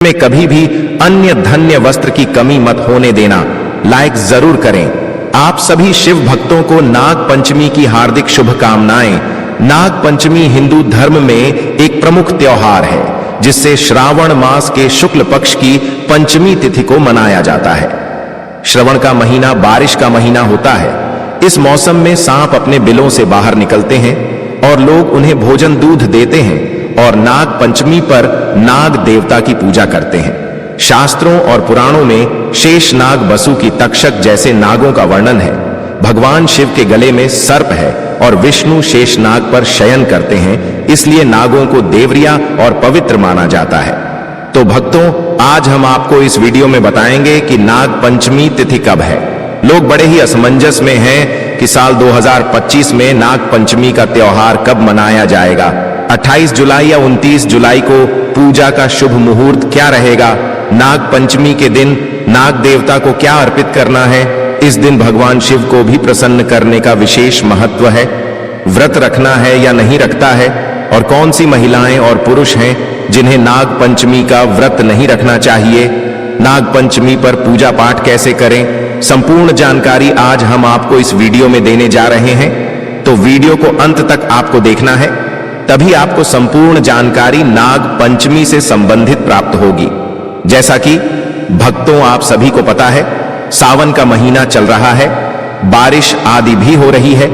में कभी भी अन्य धन्य वस्त्र की कमी मत होने देना। लाइक जरूर करें। आप सभी शिव भक्तों को नाग पंचमी की हार्दिक शुभकामनाएं। नाग पंचमी हिंदू धर्म में एक प्रमुख त्योहार है जिससे श्रावण मास के शुक्ल पक्ष की पंचमी तिथि को मनाया जाता है। श्रवण का महीना बारिश का महीना होता है। इस मौसम में सांप अपने बिलों से बाहर निकलते हैं और लोग उन्हें भोजन दूध देते हैं और नाग पंचमी पर नाग देवता की पूजा करते हैं। शास्त्रों और पुराणों में शेष नाग वसु की तक्षक जैसे नागों का वर्णन है। भगवान शिव के गले में सर्प है और विष्णु शेष नाग पर शयन करते हैं, इसलिए नागों को देवरिया और पवित्र माना जाता है। तो भक्तों, आज हम आपको इस वीडियो में बताएंगे कि नाग पंचमी तिथि कब है। लोग बड़े ही असमंजस में हैं कि साल 2025 में नाग पंचमी का त्योहार कब मनाया जाएगा। 28 जुलाई या 29 जुलाई को पूजा का शुभ मुहूर्त क्या रहेगा। नाग पंचमी के दिन नाग देवता को क्या अर्पित करना है। इस दिन भगवान शिव को भी प्रसन्न करने का विशेष महत्व है। व्रत रखना है या नहीं रखता है, और कौन सी महिलाएं और पुरुष हैं जिन्हें नाग पंचमी का व्रत नहीं रखना चाहिए। नाग पंचमी पर पूजा पाठ कैसे करें, संपूर्ण जानकारी आज हम आपको इस वीडियो में देने जा रहे हैं। तो वीडियो को अंत तक आपको देखना है, तभी आपको संपूर्ण जानकारी नाग पंचमी से संबंधित प्राप्त होगी। जैसा कि भक्तों आप सभी को पता है, सावन का महीना चल रहा है, बारिश आदि भी हो रही है।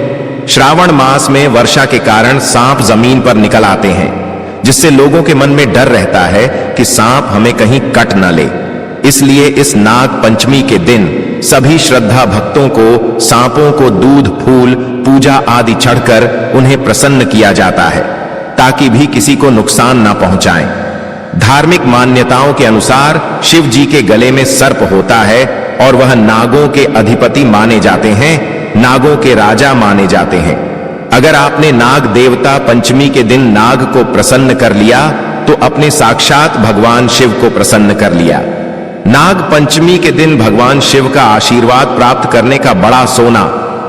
श्रावण मास में वर्षा के कारण सांप जमीन पर निकल आते हैं, जिससे लोगों के मन में डर रहता है कि सांप हमें कहीं कट न ले। इसलिए इस नाग पंचमी के दिन सभी श्रद्धा भक्तों को सांपों को दूध फूल पूजा आदि चढ़कर उन्हें प्रसन्न किया जाता है, ताकि भी किसी को नुकसान ना पहुंचाएं। धार्मिक मान्यताओं के अनुसार शिव जी के गले में सर्प होता है और वह नागों के अधिपति माने जाते हैं, नागों के राजा माने जाते हैं। अगर आपने नाग देवता पंचमी के दिन नाग को प्रसन्न कर लिया तो अपने साक्षात भगवान शिव को प्रसन्न कर लिया। नाग पंचमी के दिन भगवान शिव का आशीर्वाद प्राप्त करने का बड़ा सोना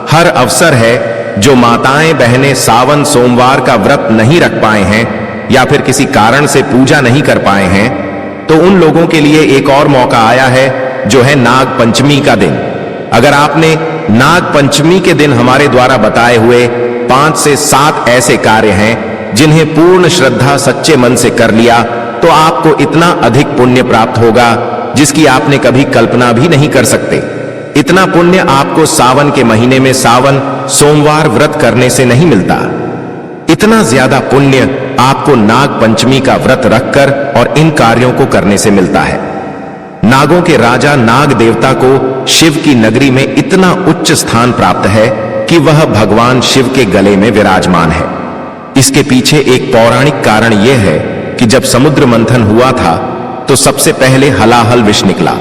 हर अवसर है। जो माताएं बहनें सावन सोमवार का व्रत नहीं रख पाए हैं या फिर किसी कारण से पूजा नहीं कर पाए हैं, तो उन लोगों के लिए एक और मौका आया है, जो है नाग पंचमी का दिन। अगर आपने नाग पंचमी के दिन हमारे द्वारा बताए हुए 5 से 7 ऐसे कार्य हैं जिन्हें पूर्ण श्रद्धा सच्चे मन से कर लिया, तो आपको इतना अधिक पुण्य प्राप्त होगा जिसकी आपने कभी कल्पना भी नहीं कर सकते। इतना पुण्य आपको सावन के महीने में सावन सोमवार व्रत करने से नहीं मिलता। इतना ज्यादा पुण्य आपको नाग पंचमी का व्रत रखकर और इन कार्यों को करने से मिलता है। नागों के राजा नाग देवता को शिव की नगरी में इतना उच्च स्थान प्राप्त है कि वह भगवान शिव के गले में विराजमान है। इसके पीछे एक पौराणिक कारण यह है कि जब समुद्र मंथन हुआ था तो सबसे पहले हलाहल विष निकला।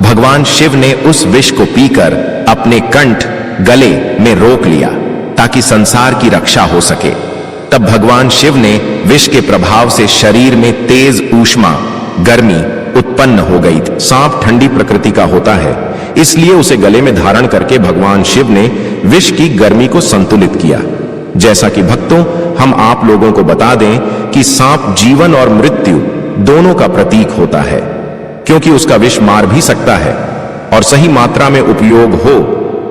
भगवान शिव ने उस विष को पीकर अपने कंठ गले में रोक लिया ताकि संसार की रक्षा हो सके। तब भगवान शिव ने विष के प्रभाव से शरीर में तेज ऊष्मा गर्मी उत्पन्न हो गई। सांप ठंडी प्रकृति का होता है, इसलिए उसे गले में धारण करके भगवान शिव ने विष की गर्मी को संतुलित किया। जैसा कि भक्तों, हम आप लोगों को बता दें कि सांप जीवन और मृत्यु दोनों का प्रतीक होता है, क्योंकि उसका विष मार भी सकता है और सही मात्रा में उपयोग हो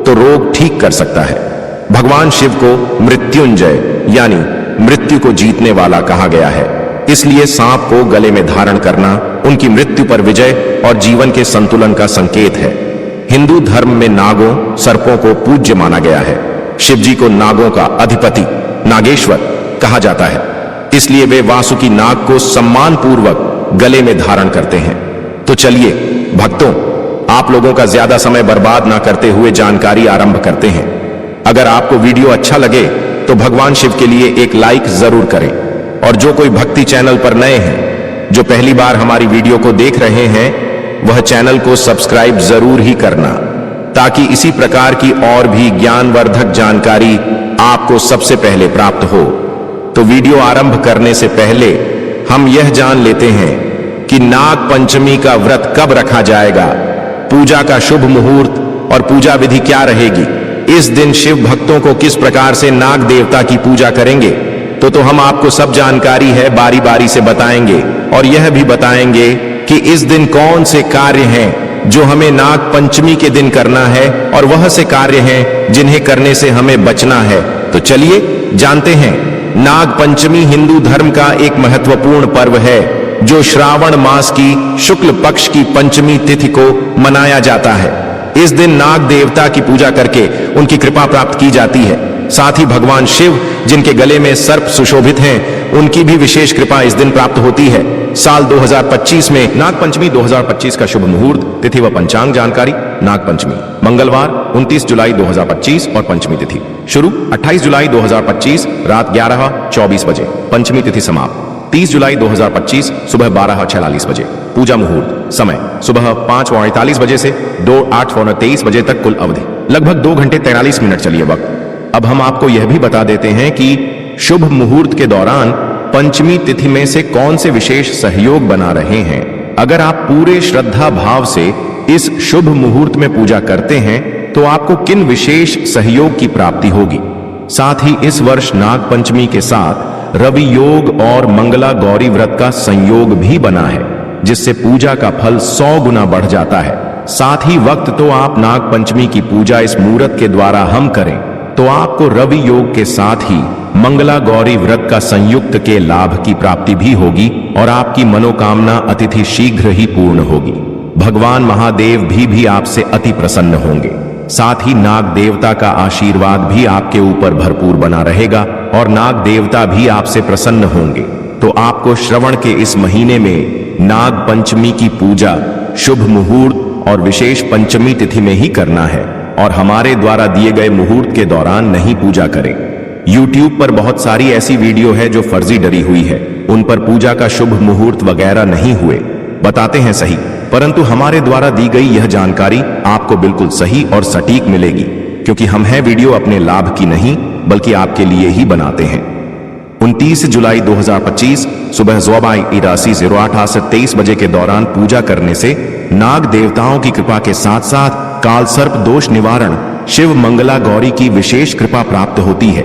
तो रोग ठीक कर सकता है। भगवान शिव को मृत्युंजय यानी मृत्यु को जीतने वाला कहा गया है, इसलिए सांप को गले में धारण करना उनकी मृत्यु पर विजय और जीवन के संतुलन का संकेत है। हिंदू धर्म में नागों सर्पों को पूज्य माना गया है। शिव जी को नागों का अधिपति नागेश्वर कहा जाता है, इसलिए वे वासुकी नाग को सम्मान पूर्वक गले में धारण करते हैं। तो चलिए भक्तों, आप लोगों का ज्यादा समय बर्बाद ना करते हुए जानकारी आरंभ करते हैं। अगर आपको वीडियो अच्छा लगे तो भगवान शिव के लिए एक लाइक जरूर करें, और जो कोई भक्ति चैनल पर नए हैं, जो पहली बार हमारी वीडियो को देख रहे हैं, वह चैनल को सब्सक्राइब जरूर ही करना, ताकि इसी प्रकार की और भी ज्ञानवर्धक जानकारी आपको सबसे पहले प्राप्त हो। तो वीडियो आरंभ करने से पहले हम यह जान लेते हैं कि नाग पंचमी का व्रत कब रखा जाएगा, पूजा का शुभ मुहूर्त और पूजा विधि क्या रहेगी। इस दिन शिव भक्तों को किस प्रकार से नाग देवता की पूजा करेंगे, तो हम आपको सब जानकारी है बारी बारी से बताएंगे, और यह भी बताएंगे कि इस दिन कौन से कार्य हैं जो हमें नाग पंचमी के दिन करना है और वह से कार्य हैं जिन्हें करने से हमें बचना है। तो चलिए जानते हैं। नाग पंचमी हिंदू धर्म का एक महत्वपूर्ण पर्व है जो श्रावण मास की शुक्ल पक्ष की पंचमी तिथि को मनाया जाता है। इस दिन नाग देवता की पूजा करके उनकी कृपा प्राप्त की जाती है। साथ ही भगवान शिव जिनके गले में सर्प सुशोभित हैं, उनकी भी विशेष कृपा इस दिन प्राप्त होती है। साल 2025 में नाग पंचमी 2025 का शुभ मुहूर्त, तिथि व पंचांग जानकारी। नाग पंचमी मंगलवार 29 जुलाई 2025 और पंचमी तिथि शुरू 28 जुलाई 2025 रात 11:24 बजे। पंचमी तिथि समाप्त 30 जुलाई 2025 सुबह 12:46 बजे। पूजा मुहूर्त समय सुबह 5:48 बजे से 2:08-23 बजे तक। कुल अवधि लगभग 2 घंटे 43 मिनट चलिए वक्त। अब हम आपको यह भी बता देते हैं कि शुभ मुहूर्त के दौरान पंचमी तिथि में से कौन से विशेष सहयोग बना रहे हैं। अगर आप पूरे श्रद्धा भाव से इस शुभ मुहूर्त में पूजा करते हैं तो आपको किन विशेष सहयोग की प्राप्ति होगी। साथ ही इस वर्ष नाग पंचमी के साथ रवि योग और मंगला गौरी व्रत का संयोग भी बना है, जिससे पूजा का फल 100 गुना बढ़ जाता है। साथ ही वक्त तो आप नाग पंचमी की पूजा इस मुहूर्त के द्वारा हम करें तो आपको रवि योग के साथ ही मंगला गौरी व्रत का संयुक्त के लाभ की प्राप्ति भी होगी और आपकी मनोकामना अतिथि शीघ्र ही पूर्ण होगी। भगवान महादेव भी आपसे अति प्रसन्न होंगे। साथ ही नाग देवता का आशीर्वाद भी आपके ऊपर भरपूर बना रहेगा और नाग देवता भी आपसे प्रसन्न होंगे। तो आपको श्रवण के इस महीने में नाग पंचमी की पूजा शुभ मुहूर्त और विशेष पंचमी तिथि में ही करना है और हमारे द्वारा दिए गए मुहूर्त के दौरान नहीं पूजा करें। YouTube पर बहुत सारी ऐसी वीडियो है जो फर्जी डरी हुई है, उन पर पूजा का शुभ मुहूर्त वगैरह नहीं हुए। बताते हैं सही, परंतु हमारे द्वारा दी गई यह जानकारी आपको बिल्कुल सही और सटीक मिलेगी, क्योंकि हम हैं वीडियो अपने लाभ की नहीं बल्कि आपके लिए ही बनाते हैं। 29 जुलाई 2025 सुबह 8:23 बजे के दौरान पूजा करने से नाग देवताओं की कृपा के साथ साथ काल सर्प दोष निवारण, शिव मंगला गौरी की विशेष कृपा प्राप्त होती है।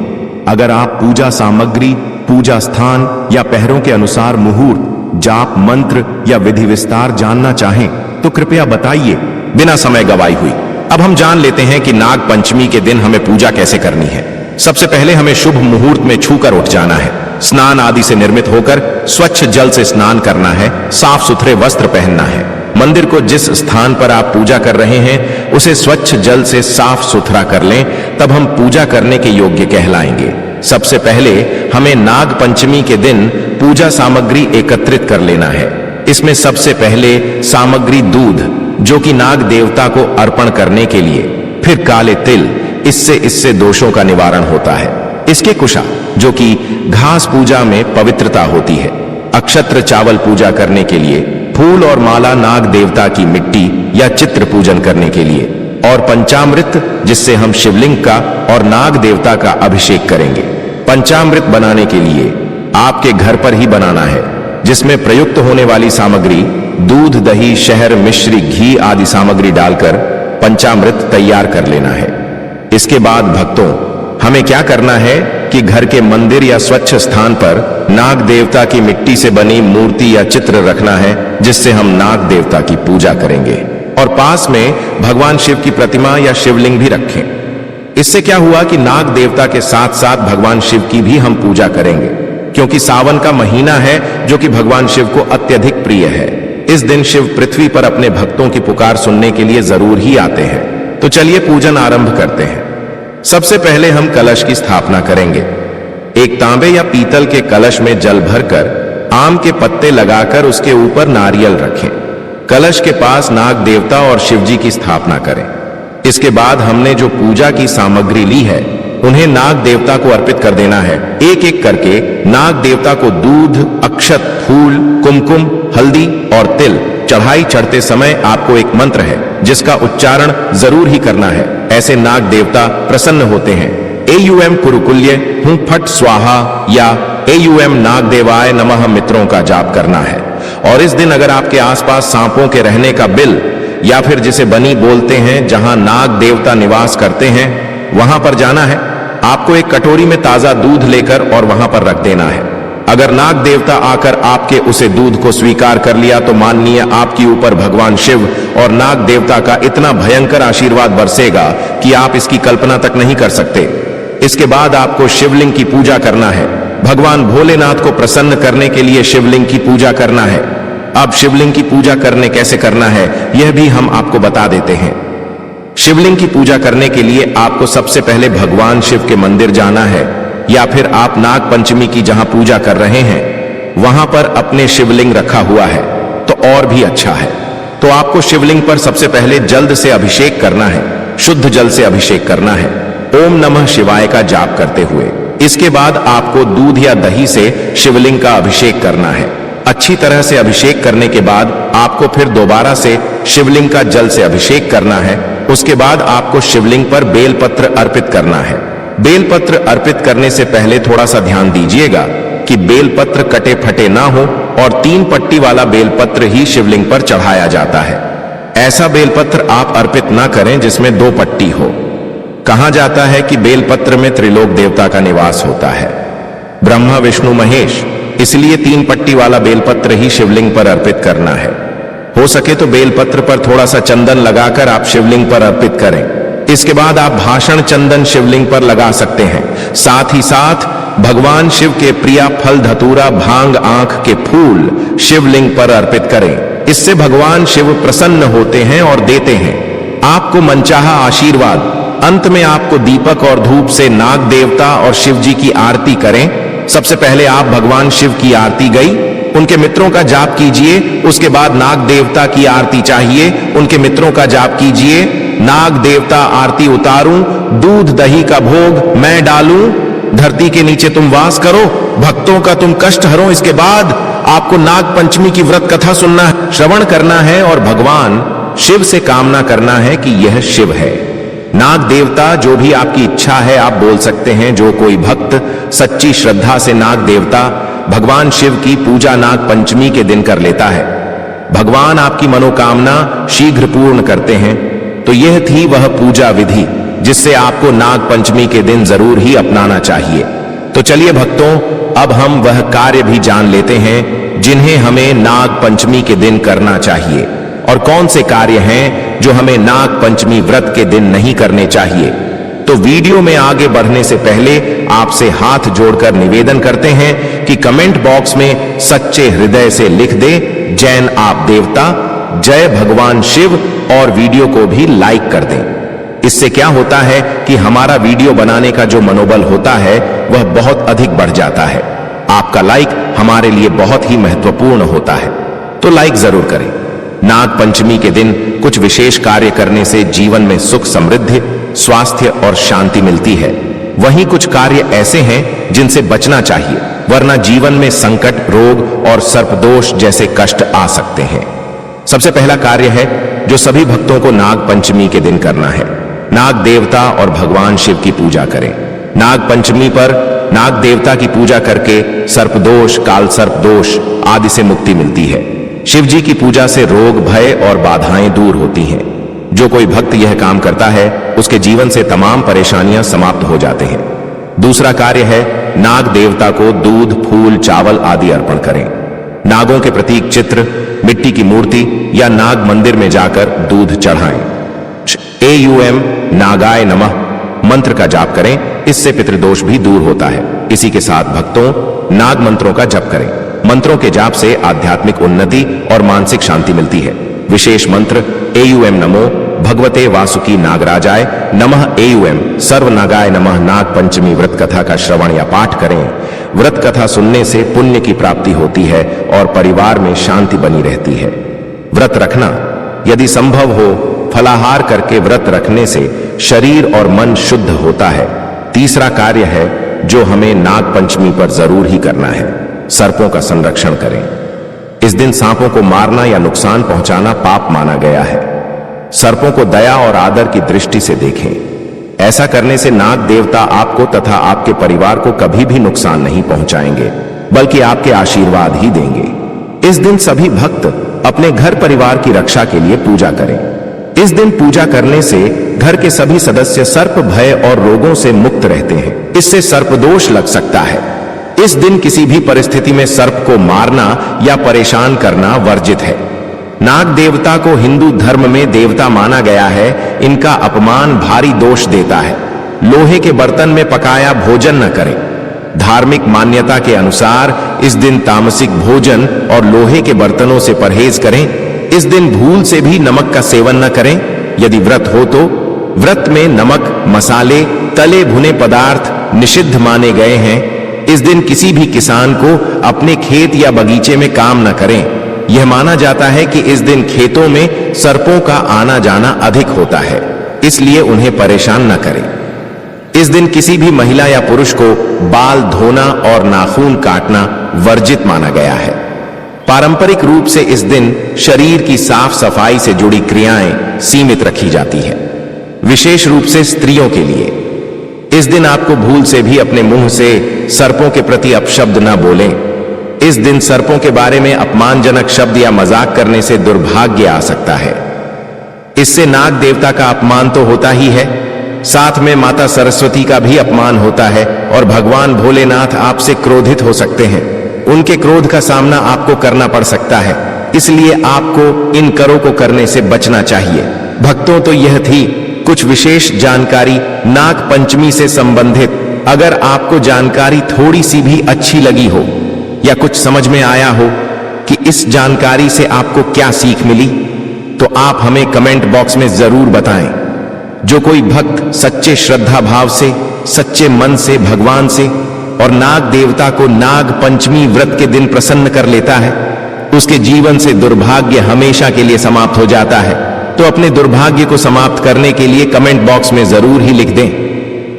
अगर आप पूजा सामग्री, पूजा स्थान या पहरों के अनुसार मुहूर्त, जाप मंत्र या विधि विस्तार जानना चाहें तो कृपया बताइए। बिना समय गवाई हुई अब हम जान लेते हैं कि नाग पंचमी के दिन हमें पूजा कैसे करनी है। सबसे पहले हमें शुभ मुहूर्त में छूकर उठ जाना है। स्नान आदि से निर्मित होकर स्वच्छ जल से स्नान करना है। साफ सुथरे वस्त्र पहनना है। मंदिर को जिस स्थान पर आप पूजा कर रहे हैं उसे स्वच्छ जल से साफ सुथरा कर लें, तब हम पूजा करने के योग्य कहलाएंगे। सबसे पहले हमें नाग पंचमी के दिन पूजा सामग्री एकत्रित कर लेना है। इसमें सबसे पहले सामग्री दूध, जो कि नाग देवता को अर्पण करने के लिए, फिर काले तिल, इससे दोषों का निवारण होता है। इसके कुशा, जो कि घास पूजा में पवित्रता होती है। अक्षत्र चावल पूजा करने के लिए, फूल और माला नाग देवता की मिट्टी या चित्र पूजन करने के लिए, और पंचामृत जिससे हम शिवलिंग का और नाग देवता का अभिषेक करेंगे। पंचामृत बनाने के लिए आपके घर पर ही बनाना है, जिसमें प्रयुक्त होने वाली सामग्री दूध, दही, शहद, मिश्री, घी आदि सामग्री डालकर पंचामृत तैयार कर लेना है। इसके बाद भक्तों, हमें क्या करना है कि घर के मंदिर या स्वच्छ स्थान पर नाग देवता की मिट्टी से बनी मूर्ति या चित्र रखना है, जिससे हम नाग देवता की पूजा करेंगे, और पास में भगवान शिव की प्रतिमा या शिवलिंग भी रखें। इससे क्या हुआ कि नाग देवता के साथ साथ भगवान शिव की भी हम पूजा करेंगे, क्योंकि सावन का महीना है जो कि भगवान शिव को अत्यधिक प्रिय है। इस दिन शिव पृथ्वी पर अपने भक्तों की पुकार सुनने के लिए जरूर ही आते हैं। तो चलिए पूजन आरंभ करते हैं। सबसे पहले हम कलश की स्थापना करेंगे। एक तांबे या पीतल के कलश में जल भरकर आम के पत्ते लगाकर उसके ऊपर नारियल रखें। कलश के पास नाग देवता और शिव जी की स्थापना करें। इसके बाद हमने जो पूजा की सामग्री ली है उन्हें नाग देवता को अर्पित कर देना है। एक एक करके नाग देवता को दूध, अक्षत, फूल, कुमकुम, हल्दी और तिल चढ़ाई चढ़ते समय आपको एक मंत्र है जिसका उच्चारण जरूर ही करना है। ऐसे नाग देवता प्रसन्न होते हैं। एयुएम कुरुकुल्य हूं फट स्वाहा या एयुएम नाग देवाय नमः मित्रों का जाप करना है। और इस दिन अगर आपके आसपास सांपों के रहने का बिल या फिर जिसे बनी बोलते हैं, जहां नाग देवता निवास करते हैं, वहां पर जाना है। आपको एक कटोरी में ताजा दूध लेकर और वहां पर रख देना है। अगर नाग देवता आकर आपके उसे दूध को स्वीकार कर लिया तो माननीय आपके ऊपर भगवान शिव और नाग देवता का इतना भयंकर आशीर्वाद बरसेगा कि आप इसकी कल्पना तक नहीं कर सकते। इसके बाद आपको शिवलिंग की पूजा करना है। भगवान भोलेनाथ को प्रसन्न करने के लिए शिवलिंग की पूजा करना है। अब शिवलिंग की पूजा कैसे करना है यह भी हम आपको बता देते हैं। शिवलिंग की पूजा करने के लिए आपको सबसे पहले भगवान शिव के मंदिर जाना है, या फिर आप नाग पंचमी की जहां पूजा कर रहे हैं वहां पर अपने शिवलिंग रखा हुआ है तो और भी अच्छा है। तो आपको शिवलिंग पर सबसे पहले जल से अभिषेक करना है, शुद्ध जल से अभिषेक करना है, ओम नमः शिवाय का जाप करते हुए। इसके बाद आपको दूध या दही से शिवलिंग का अभिषेक करना है। अच्छी तरह से अभिषेक करने के बाद आपको फिर दोबारा से शिवलिंग का जल से अभिषेक करना है। उसके बाद आपको शिवलिंग पर बेलपत्र अर्पित करना है। बेलपत्र अर्पित करने से पहले थोड़ा सा ध्यान दीजिएगा कि बेलपत्र कटे फटे ना हो और 3 पट्टी वाला बेलपत्र ही शिवलिंग पर चढ़ाया जाता है। ऐसा बेलपत्र आप अर्पित ना करें जिसमें 2 पट्टी हो। कहा जाता है कि बेलपत्र में त्रिलोक देवता का निवास होता है, ब्रह्मा विष्णु महेश, इसलिए 3 पट्टी वाला बेलपत्र ही शिवलिंग पर अर्पित करना है। हो सके तो बेलपत्र पर थोड़ा सा चंदन लगाकर आप शिवलिंग पर अर्पित करें। इसके बाद आप भाषण चंदन शिवलिंग पर लगा सकते हैं। साथ ही साथ भगवान शिव के प्रिय फल धतूरा भांग आंख के फूल शिवलिंग पर अर्पित करें। इससे भगवान शिव प्रसन्न होते हैं और देते हैं आपको मनचाहा आशीर्वाद। अंत में आपको दीपक और धूप से नाग देवता और शिव जी की आरती करें। सबसे पहले आप भगवान शिव की आरती गई, उनके मित्रों का जाप कीजिए। उसके बाद नाग देवता की आरती चाहिए, उनके मित्रों का जाप कीजिए। नाग देवता आरती उतारूं, दूध दही का भोग मैं डालूं, धरती के नीचे तुम वास करो, भक्तों का तुम कष्ट हरो। इसके बाद आपको नाग पंचमी की व्रत कथा सुनना है, श्रवण करना है और भगवान शिव से कामना करना है कि यह शिव है। नाग देवता जो भी आपकी इच्छा है आप बोल सकते हैं। जो कोई भक्त सच्ची श्रद्धा से नाग देवता भगवान शिव की पूजा नाग पंचमी के दिन कर लेता है, भगवान आपकी मनोकामना शीघ्र पूर्ण करते हैं। तो यह थी वह पूजा विधि जिससे आपको नाग पंचमी के दिन जरूर ही अपनाना चाहिए। तो चलिए भक्तों, अब हम वह कार्य भी जान लेते हैं जिन्हें हमें नाग पंचमी के दिन करना चाहिए, और कौन से कार्य हैं जो हमें नाग पंचमी व्रत के दिन नहीं करने चाहिए। तो वीडियो में आगे बढ़ने से पहले आपसे हाथ जोड़कर निवेदन करते हैं कि कमेंट बॉक्स में सच्चे हृदय से लिख दे जैन आप देवता, जय भगवान शिव, और वीडियो को भी लाइक कर दें। इससे क्या होता है कि हमारा वीडियो बनाने का जो मनोबल होता है वह बहुत अधिक बढ़ जाता है। आपका लाइक हमारे लिए बहुत ही महत्वपूर्ण होता है, तो लाइक जरूर करें। नाग पंचमी के दिन कुछ विशेष कार्य करने से जीवन में सुख समृद्धि स्वास्थ्य और शांति मिलती है। वहीं कुछ कार्य ऐसे हैं जिनसे बचना चाहिए, वरना जीवन में संकट, रोग और सर्पदोष जैसे कष्ट आ सकते हैं। सबसे पहला कार्य है जो सभी भक्तों को नाग पंचमी के दिन करना है, नाग देवता और भगवान शिव की पूजा करें। नाग पंचमी पर नाग देवता की पूजा करके सर्पदोष, काल सर्पदोष आदि से मुक्ति मिलती है। शिव जी की पूजा से रोग, भय और बाधाएं दूर होती हैं। जो कोई भक्त यह काम करता है उसके जीवन से तमाम परेशानियां समाप्त हो जाते हैं। दूसरा कार्य है नाग देवता को दूध, फूल, चावल आदि अर्पण करें। नागों के प्रतीक चित्र, मिट्टी की मूर्ति या नाग मंदिर में जाकर दूध चढ़ाएं। AUM नागाय नमः मंत्र का जाप करें, इससे पितृदोष भी दूर होता है। इसी के साथ भक्तों नाग मंत्रों का जप करें। मंत्रों के जाप से आध्यात्मिक उन्नति और मानसिक शांति मिलती है। विशेष मंत्र AUM नमो भगवते वासुकी नागराजाय नमः, AUM सर्व नागाय नमः। नाग पंचमी व्रत कथा का श्रवण या पाठ करें। व्रत कथा सुनने से पुण्य की प्राप्ति होती है और परिवार में शांति बनी रहती है। व्रत रखना यदि संभव हो, फलाहार करके व्रत रखने से शरीर और मन शुद्ध होता है। तीसरा कार्य है जो हमें नाग पंचमी पर जरूर ही करना है, सर्पों का संरक्षण करें। इस दिन सांपों को मारना या नुकसान पहुंचाना पाप माना गया है। सर्पों को दया और आदर की दृष्टि से देखें। ऐसा करने से नाग देवता आपको तथा आपके परिवार को कभी भी नुकसान नहीं पहुंचाएंगे, बल्कि आपके आशीर्वाद ही देंगे। इस दिन सभी भक्त अपने घर परिवार की रक्षा के लिए पूजा करें। इस दिन पूजा करने से घर के सभी सदस्य सर्प भय और रोगों से मुक्त रहते हैं। इससे सर्पदोष लग सकता है, इस दिन किसी भी परिस्थिति में सर्प को मारना या परेशान करना वर्जित है। नाग देवता को हिंदू धर्म में देवता माना गया है। इनका अपमान भारी दोष देता है। लोहे के बर्तन में पकाया भोजन न करें। धार्मिक मान्यता के अनुसार इस दिन तामसिक भोजन और लोहे के बर्तनों से परहेज करें। इस दिन भूल से भी नमक का सेवन न करें। यदि व्रत हो तो व्रत में नमक, मसाले, तले भुने पदार्थ निषिद्ध माने गए हैं। इस दिन किसी भी किसान को अपने खेत या बगीचे में काम न करें। यह माना जाता है कि इस दिन खेतों में सर्पों का आना जाना अधिक होता है, इसलिए उन्हें परेशान न करें। इस दिन किसी भी महिला या पुरुष को बाल धोना और नाखून काटना वर्जित माना गया है। पारंपरिक रूप से इस दिन शरीर की साफ सफाई से जुड़ी क्रियाएं सीमित रखी जाती है, विशेष रूप से स्त्रियों के लिए। इस दिन आपको भूल से भी अपने मुंह से सर्पों के प्रति अपशब्द न बोलें। इस दिन सर्पों के बारे में अपमानजनक शब्द या मजाक करने से दुर्भाग्य आ सकता है। इससे नाग देवता का अपमान तो होता ही है, साथ में माता सरस्वती का भी अपमान होता है और भगवान भोलेनाथ आपसे क्रोधित हो सकते हैं। उनके क्रोध का सामना आपको करना पड़ सकता है, इसलिए आपको इन करों को करने से बचना चाहिए। भक्तों, तो यह थी कुछ विशेष जानकारी नाग पंचमी से संबंधित। अगर आपको जानकारी थोड़ी सी भी अच्छी लगी हो या कुछ समझ में आया हो कि इस जानकारी से आपको क्या सीख मिली, तो आप हमें कमेंट बॉक्स में जरूर बताएं। जो कोई भक्त सच्चे श्रद्धा भाव से, सच्चे मन से भगवान से और नाग देवता को नाग पंचमी व्रत के दिन प्रसन्न कर लेता है, उसके जीवन से दुर्भाग्य हमेशा के लिए समाप्त हो जाता है। तो अपने दुर्भाग्य को समाप्त करने के लिए कमेंट बॉक्स में जरूर ही लिख दें,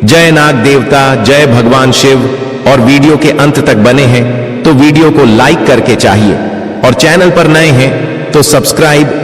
जय नाग देवता, जय भगवान शिव। और वीडियो के अंत तक बने हैं तो वीडियो को लाइक करके चाहिए, और चैनल पर नए हैं तो सब्सक्राइब